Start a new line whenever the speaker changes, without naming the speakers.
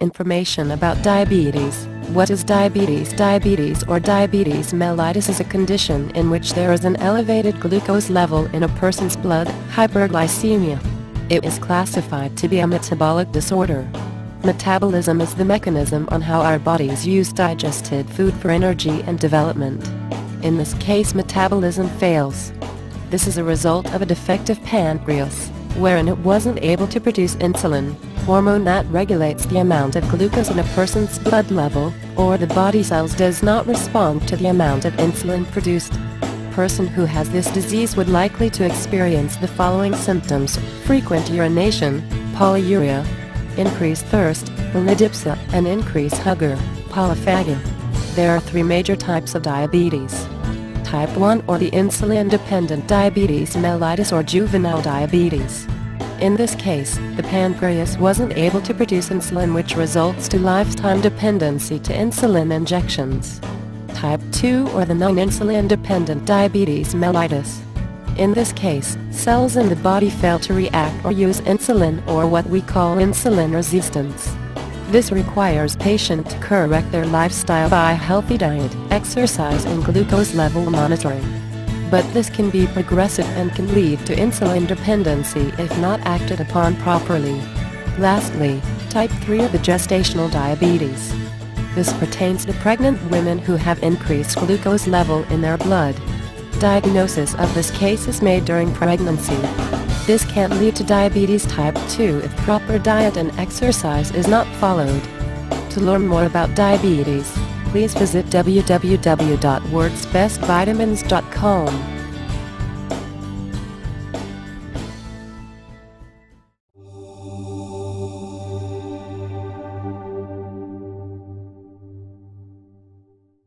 Information about diabetes. What is diabetes? Diabetes or diabetes mellitus is a condition in which there is an elevated glucose level in a person's blood, hyperglycemia. It is classified to be a metabolic disorder. Metabolism is the mechanism on how our bodies use digested food for energy and development. In this case, metabolism fails. This is a result of a defective pancreas, wherein it wasn't able to produce insulin, hormone that regulates the amount of glucose in a person's blood level, or the body cells does not respond to the amount of insulin produced. A person who has this disease would likely to experience the following symptoms: frequent urination, polyuria, increased thirst, polydipsia, and increased hunger, polyphagia. There are three major types of diabetes. Type 1 or the insulin-dependent diabetes mellitus or juvenile diabetes. In this case, the pancreas wasn't able to produce insulin, which results to lifetime dependency to insulin injections. Type 2 or the non-insulin-dependent diabetes mellitus. In this case, cells in the body fail to react or use insulin, or what we call insulin resistance. This requires patients to correct their lifestyle by healthy diet, exercise and glucose level monitoring. But this can be progressive and can lead to insulin dependency if not acted upon properly. Lastly, type 3 or the gestational diabetes. This pertains to pregnant women who have increased glucose level in their blood. Diagnosis of this case is made during pregnancy. This can lead to diabetes type 2 if proper diet and exercise is not followed. To learn more about diabetes, please visit www.worldsbestvitamins.com.